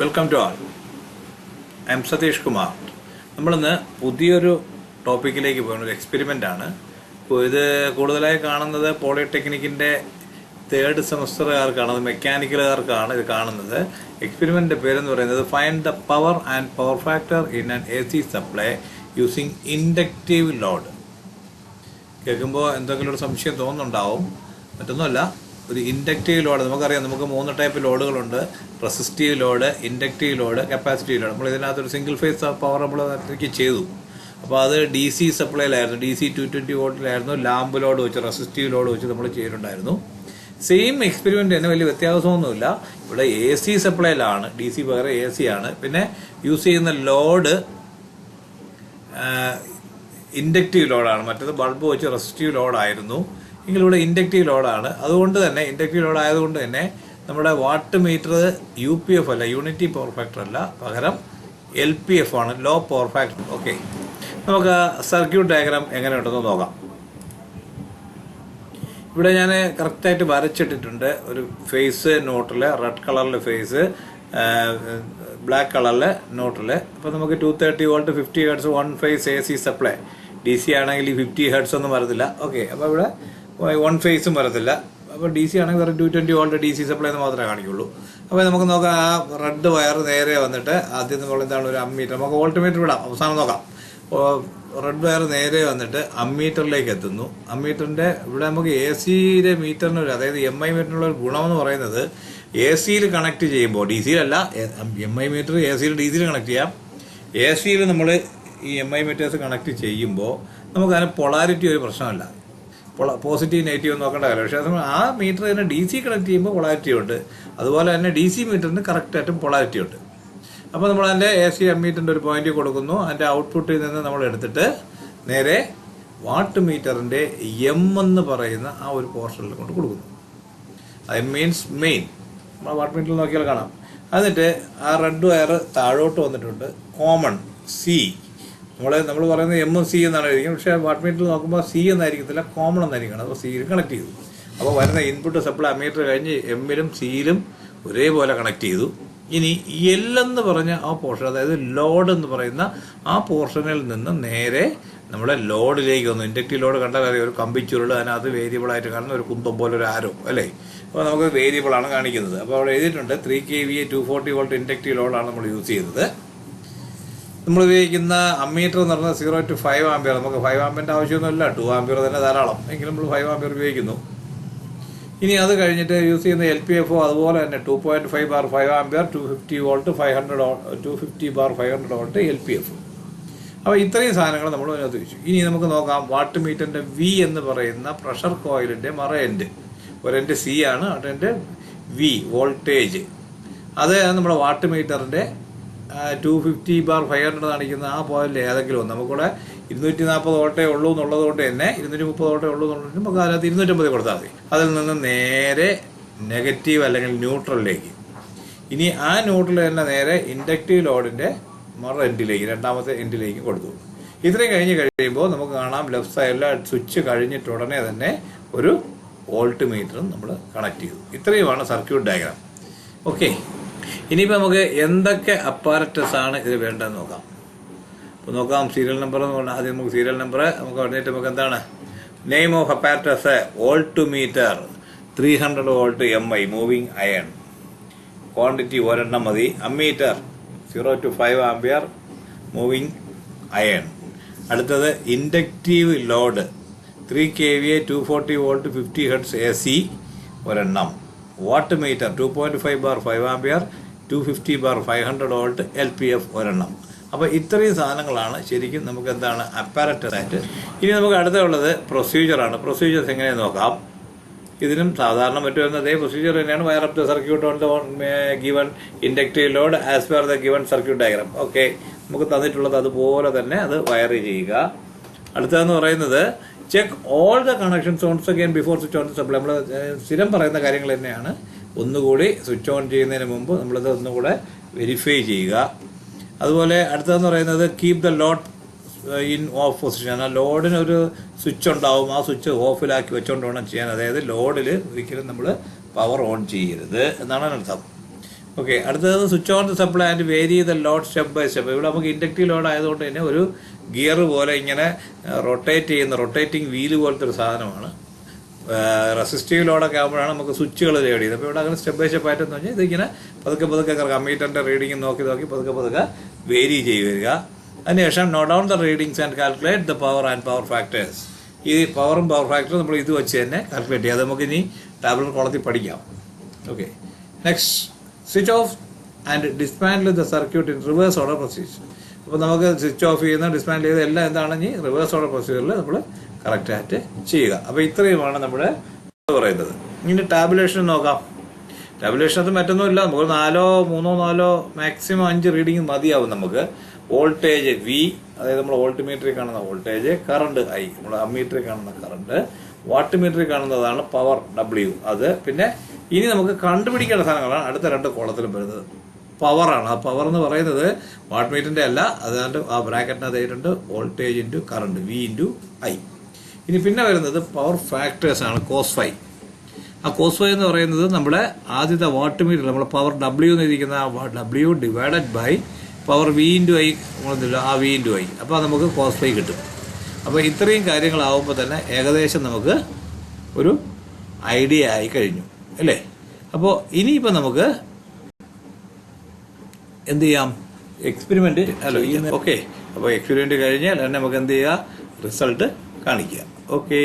Welcome to all. I am Satish Kumar. നമ്മളിന്ന് പുതിയൊരു ടോപ്പിക്കിലേക്ക് പോകുന്ന ഒരു എക്സ്പെരിമെൻ്റ് ആണ്. അപ്പോൾ ഇത് കൂടുതലായി കാണുന്നത് പോളിടെക്നിക്കിൻ്റെ തേർഡ് സെമസ്റ്ററുകാർക്കാണ്, അത് മെക്കാനിക്കലുകാർക്കാണ് ഇത് കാണുന്നത്. എക്സ്പെരിമെൻ്റിൻ്റെ പേരെന്ന് പറയുന്നത് find the power and power factor in an A C supply using inductive load. കേൾക്കുമ്പോൾ എന്തെങ്കിലും ഒരു സംശയം തോന്നുന്നുണ്ടാവും. മറ്റൊന്നുമല്ല, ഒരു ഇൻഡക്റ്റീവ് ലോഡ് നമുക്കറിയാം. നമുക്ക് 3 ടൈപ്പ് ലോഡുകളുണ്ട്: resistive load, inductive load, capacitive load. നമ്മൾ ഇതിനകത്തൊരു സിംഗിൾ ഫേസ് പവർ നമ്മൾ ചെയ്തു. അപ്പോൾ അത് ഡി സി സപ്ലൈയിലായിരുന്നു, DC 220 വോൾട്ടിലായിരുന്നു. ലാമ്പ് ലോഡ് വെച്ച്, റെസിസ്റ്റീവ് ലോഡ് വെച്ച് നമ്മൾ ചെയ്തിട്ടുണ്ടായിരുന്നു. സെയിം എക്സ്പെരിമെൻ്റ് തന്നെ, വലിയ വ്യത്യാസമൊന്നുമില്ല. ഇവിടെ എ സി സപ്ലൈയിലാണ്, DC പകരം എ സി ആണ്. പിന്നെ യൂസ് ചെയ്യുന്ന ലോഡ് ഇൻഡക്റ്റീവ് ലോഡാണ്. മറ്റേത് ബൾബ് വെച്ച് റെസിസ്റ്റീവ് ലോഡായിരുന്നു. എങ്കിലും ഇവിടെ ഇൻഡക്റ്റീവ് ലോഡാണ്. അതുകൊണ്ട് തന്നെ ഇൻഡക്റ്റീവ് ലോഡ് ആയതുകൊണ്ട് തന്നെ നമ്മുടെ വാട്ട് മീറ്റർ UPF അല്ല, യൂണിറ്റി പവർ ഫാക്ടർ അല്ല, പകരം LPF ആണ്, ലോ പവർ ഫാക്ടർ. ഓക്കെ, നമുക്ക് സർക്യൂട്ട് ഡയഗ്രാം എങ്ങനെയുണ്ടെന്ന് നോക്കാം. ഇവിടെ ഞാൻ കറക്റ്റായിട്ട് വരച്ചിട്ടിട്ടുണ്ട്. ഒരു ഫേസ് നോട്ടിൽ, റെഡ് കളറിലെ ഫേസ്, ബ്ലാക്ക് കളറിലെ നോട്ടിൽ. അപ്പോൾ നമുക്ക് 230 volt 50 hertz 1 phase AC supply. DC ആണെങ്കിൽ 50 ഹെർട്സ് ഒന്നും വരത്തില്ല. ഓക്കെ, അപ്പോൾ ഇവിടെ 1 ഫേസും വരത്തില്ല. അപ്പോൾ DC ആണെങ്കിൽ വെറും 220 വോൾട്ട് DC സപ്ലൈ എന്ന് മാത്രമേ കാണിക്കുള്ളൂ. അപ്പോൾ നമുക്ക് നോക്കാം. ആ റെഡ് വയർ നേരെ വന്നിട്ട് ആദ്യം നമ്മൾ എന്താണ് ഒരു അമ്മീറ്റർ, നമുക്ക് വോൾട്ട് മീറ്റർ വിടാം, അവസാനം നോക്കാം. അപ്പോൾ റെഡ് വയർ നേരെ വന്നിട്ട് അമ്മീറ്ററിലേക്ക് എത്തുന്നു. അമ്മീറ്ററിൻ്റെ ഇവിടെ നമുക്ക് AC മീറ്ററിന് ഒരു, അതായത് MI മീറ്ററിനുള്ള ഒരു ഗുണമെന്ന് പറയുന്നത്, AC കണക്ട് ചെയ്യുമ്പോൾ, DC-യിലല്ല, MI meter AC DC connect ചെയ്യാം. AC നമ്മൾ ഈ MI മീറ്റേഴ്സ് കണക്ട് ചെയ്യുമ്പോൾ നമുക്ക് അതിന് പൊളാരിറ്റി ഒരു പ്രശ്നമല്ല. പോസിറ്റീവ് നെഗറ്റീവ് ഒന്നും നോക്കേണ്ട കാര്യം. പക്ഷേ ആ മീറ്റർ തന്നെ DC കണക്ട് ചെയ്യുമ്പോൾ പൊളാരിറ്റി ഉണ്ട്. അതുപോലെ തന്നെ DC മീറ്ററിന് കറക്റ്റായിട്ടും പൊളാരിറ്റി ഉണ്ട്. അപ്പോൾ നമ്മൾ അതിൻ്റെ AC അമ്മീറ്ററിൻ്റെ ഒരു പോയിന്റ് കൊടുക്കുന്നു. അതിൻ്റെ ഔട്ട്പുട്ടിൽ നിന്ന് നമ്മൾ എടുത്തിട്ട് നേരെ വാട്ട് മീറ്ററിൻ്റെ M എന്ന് പറയുന്ന ആ ഒരു പോർഷനിൽ കൊണ്ട് കൊടുക്കുന്നു. അത് മീൻസ് മെയിൻ. നമ്മൾ വാട്ട് മീറ്ററിൽ നോക്കിയാൽ കാണാം. എന്നിട്ട് ആ റെഡ് വയർ താഴോട്ട് വന്നിട്ടുണ്ട്. കോമൺ C, നമ്മൾ പറയുന്നത് M C എന്നാണ് എഴുതിക്കും. പക്ഷേ വാട്ട് മീറ്ററിൽ നോക്കുമ്പോൾ C എന്നായിരിക്കത്തില്ല, കോമൺ എന്നായിരിക്കണം. അപ്പോൾ C കണക്ട് ചെയ്തു. അപ്പോൾ വരുന്ന ഇൻപുട്ട് സപ്ലൈ അമ്മീറ്റർ കഴിഞ്ഞ് M-ലും C-ലും ഒരേപോലെ കണക്ട് ചെയ്തു. ഇനി L എന്ന് പറഞ്ഞ ആ പോർഷൻ, അതായത് ലോഡ് എന്ന് പറയുന്ന ആ പോർഷനിൽ നിന്ന് നേരെ നമ്മുടെ ലോഡിലേക്ക് വന്നു. ഇൻഡക്റ്റീവ് ലോഡ് കണ്ടാൽ അറിയാം, ഒരു കമ്പിച്ചുരുൾ, അതിനകത്ത് വേരിയബിളായിട്ട് കാണുന്ന ഒരു കുന്തം പോലെ ഒരു ആരോ അല്ലേ. അപ്പോൾ നമുക്ക് വേരിയബിളാണ് കാണിക്കുന്നത്. അപ്പോൾ അവിടെ എഴുതിയിട്ടുണ്ട് 3 kVA 240 വോൾട്ട് ഇൻഡക്റ്റീവ് ലോഡാണ് നമ്മൾ യൂസ് ചെയ്യുന്നത്. നമ്മൾ ഉപയോഗിക്കുന്ന അമ്മീറ്റർ എന്ന് പറഞ്ഞാൽ 0 to 5 ആംപിയർ. നമുക്ക് 5 ആംപിയറിൻ്റെ ആവശ്യമൊന്നുമില്ല, 2 ആംപിയർ തന്നെ ധാരാളം. എങ്കിലും നമ്മൾ 5 ആംപിയർ ഉപയോഗിക്കുന്നു. ഇനി അത് കഴിഞ്ഞിട്ട് യൂസ് ചെയ്യുന്ന LPF അതുപോലെ തന്നെ 2.5/5 ആംപിയർ 250 വോൾട്ട് 250/500 വോൾട്ട് LPF. അപ്പോൾ ഇത്രയും സാധനങ്ങൾ നമ്മൾ അതിനകത്ത് വെച്ചു. ഇനി നമുക്ക് നോക്കാം വാട്ട് മീറ്ററിൻ്റെ V എന്ന് പറയുന്ന പ്രഷർ കോയിലിൻ്റെ മറ എൻഡ്. ഒരു എൻഡ് C ആണ്, അതിൻ്റെ V വോൾട്ടേജ്. അത് നമ്മുടെ വാട്ട് മീറ്ററിൻ്റെ 250/500 കാണിക്കുന്ന ആ പോയിന്റ് ഏതെങ്കിലും ഒന്ന്. നമുക്കിവിടെ 240 വോൾട്ടേ ഉള്ളൂ എന്നുള്ളത് കൊണ്ട് തന്നെ 230 വോൾട്ടേ ഉള്ളൂ എന്നുള്ളത് നമുക്ക് അതിനകത്ത് 250 കൊടുത്താൽ മതി. അതിൽ നിന്ന് നേരെ നെഗറ്റീവ് അല്ലെങ്കിൽ ന്യൂട്രലിലേക്ക്. ഇനി ആ ന്യൂട്രൽ തന്നെ നേരെ ഇൻഡക്റ്റീവ് ലോഡിൻ്റെ മറ എൻഡിലേക്ക്, രണ്ടാമത്തെ എൻഡിലേക്ക് കൊടുത്തു. ഇത്രയും കഴിയുമ്പോൾ നമുക്ക് കാണാം ലെഫ്റ്റ് സൈഡിലെ സ്വിച്ച് കഴിഞ്ഞിട്ട് ഉടനെ തന്നെ ഒരു വോൾട്ട് മീറ്ററും നമ്മൾ കണക്ട് ചെയ്തു. ഇത്രയുമാണ് സർക്യൂട്ട് ഡയഗ്രാം. ഓക്കെ, ഇനിയിപ്പോൾ നമുക്ക് എന്തൊക്കെ അപ്പാരറ്റസ് ആണ് ഇത് വേണ്ടതെന്ന് നോക്കാം. അപ്പോൾ നോക്കാം സീരിയൽ നമ്പർ എന്ന് പറഞ്ഞാൽ ആദ്യം നമുക്ക് സീരിയൽ നമ്പർ നമുക്ക് പറഞ്ഞിട്ട് നമുക്ക് എന്താണ് name of apparatus: voltmeter 300 volt MI moving iron, quantity ഒരെണ്ണം മതി. Ammeter 0 to 5 ampere moving iron. അടുത്തത് inductive load 3 kVA 240 volt 50 hertz AC ഒരെണ്ണം. Wattmeter 2.5/5 ampere 250/500 volt LPF ഒരെണ്ണം. അപ്പോൾ ഇത്രയും സാധനങ്ങളാണ് ശരിക്കും നമുക്ക് എന്താണ് അപ്പാരറ്റസ് ആയിട്ട്. ഇനി നമുക്ക് അടുത്തുള്ളത് പ്രൊസീജിയറാണ്. പ്രൊസീജിയേഴ്സ് എങ്ങനെയെന്ന് നോക്കാം. ഇതിനും സാധാരണ മറ്റു അതേ പ്രൊസീജിയർ തന്നെയാണ്. Wire up the circuit on the given inductive load as per the given circuit diagram. Okay, നമുക്ക് തന്നിട്ടുള്ളത് അതുപോലെ തന്നെ അത് വയർ ചെയ്യുക. അടുത്തതെന്ന് പറയുന്നത് check all the connections once again before switch on the supply. നമ്മൾ സ്ഥിരം പറയുന്ന കാര്യങ്ങൾ തന്നെയാണ്. ഒന്നുകൂടി സ്വിച്ച് ഓൺ ചെയ്യുന്നതിന് മുമ്പ് നമ്മളത് ഒന്നുകൂടെ വെരിഫൈ ചെയ്യുക. അതുപോലെ അടുത്തതെന്ന് പറയുന്നത് keep the load in of position. ആ ലോഡിനൊരു സ്വിച്ച് ഉണ്ടാവും, ആ സ്വിച്ച് ഓഫിലാക്കി വെച്ചുകൊണ്ട് വേണം ചെയ്യാൻ. അതായത് ലോഡിൽ ഒരിക്കലും നമ്മൾ പവർ ഓൺ ചെയ്യരുത് എന്നാണ് അർത്ഥം. ഓക്കെ, അടുത്തത് switch on the supply and vary the load step by step. ഇവിടെ നമുക്ക് ഇൻഡക്റ്റീവ് ലോഡ് ആയതുകൊണ്ട് തന്നെ ഒരു ഗിയർ പോലെ ഇങ്ങനെ റൊട്ടേറ്റിംഗ് വീല് പോലത്തെ ഒരു സാധനമാണ്. റെസിസ്റ്റീവ് ലോഡൊക്കെ ആകുമ്പോഴാണ് നമുക്ക് സ്വിച്ചുകൾ റെഡി ചെയ്യുന്നത്. അപ്പോൾ ഇവിടെ അങ്ങനെ സ്റ്റെപ്പ് ബൈ സ്റ്റെപ്പ് ആയിട്ടെന്ന് പറഞ്ഞാൽ ഇതിങ്ങനെ പതുക്കെ കമ്മീറ്ററിൻ്റെ റീഡിങ് നോക്കി പതുക്കെ വേരി ചെയ്യുക. അതിനുശേഷം note down the readings and calculate the power and power factors. ഈ പവറും പവർ ഫാക്ടറും നമ്മൾ ഇത് വെച്ച് തന്നെ കാൽക്കുലേറ്റ് ചെയ്യാം. അത് നമുക്ക് ഇനി ടാബ്ലറ്റ് കോളത്തിൽ പഠിക്കാം. Okay, next switch off and dismantle the circuit in reverse order procedure. അപ്പോൾ നമുക്ക് സ്വിച്ച് ഓഫ് ചെയ്യുന്ന ഡിസ്മാൻഡിൽ ചെയ്ത എല്ലാം എന്താണെങ്കിൽ റിവേഴ്സ് ഓർഡർ പ്രൊസീജിയറിൽ നമ്മൾ കറക്റ്റായിട്ട് ചെയ്യുക. അപ്പോൾ ഇത്രയുമാണ് നമ്മുടെ പറയുന്നത്. ഇനി ടാബുലേഷൻ നോക്കാം. ടാബുലേഷൻ അത് മറ്റൊന്നുമില്ല, നമുക്ക് 4 മാക്സിമം 5 റീഡിങ് മതിയാവും. നമുക്ക് വോൾട്ടേജ് വി, അതായത് നമ്മൾ വോൾട്ട് മീറ്ററിൽ കാണുന്ന വോൾട്ടേജ്, കറണ്ട് ഐ, നമ്മൾ അമ്മീറ്ററിൽ കാണുന്ന കറണ്ട്, വാട്ട് മീറ്ററിൽ കാണുന്നതാണ് പവർ ഡബ്ല്യു. അത് പിന്നെ ഇനി നമുക്ക് കണ്ടുപിടിക്കേണ്ട സാധനങ്ങളാണ് അടുത്ത 2 കോളത്തിലും വരുന്നത്. പവറാണ്. ആ പവർ എന്ന് പറയുന്നത് വാട്ട് മീറ്ററിന്റെ അല്ല, അതുകൊണ്ട് ആ ബ്രാക്കറ്റിനകത്ത് ആയിട്ടുണ്ട് voltage into current V into I. ഇനി പിന്നെ വരുന്നത് പവർ ഫാക്ടേഴ്സ് ആണ്, കോസ് ഫൈ. ആ കോസ് ഫൈ എന്ന് പറയുന്നത് നമ്മുടെ ആദ്യത്തെ വാട്ട് മീറ്റർ, നമ്മുടെ പവർ ഡബ്ല്യു എന്നിരിക്കുന്ന W divided by power V into I, ആ വി ഇൻറ്റു ഐ. അപ്പോൾ നമുക്ക് കോസ് ഫൈ കിട്ടും. അപ്പോൾ ഇത്രയും കാര്യങ്ങളാവുമ്പോൾ തന്നെ ഏകദേശം നമുക്ക് ഒരു ഐഡിയ ആയി കഴിഞ്ഞു അല്ലേ. അപ്പോൾ ഇനിയിപ്പോൾ നമുക്ക് എന്ത് ചെയ്യാം, എക്സ്പെരിമെന്റ് ഓക്കെ. അപ്പോൾ എക്സ്പെരിമെന്റ് കഴിഞ്ഞാൽ തന്നെ നമുക്ക് എന്ത് ചെയ്യുക, റിസൾട്ട് കാണിക്കുക. ഓക്കെ.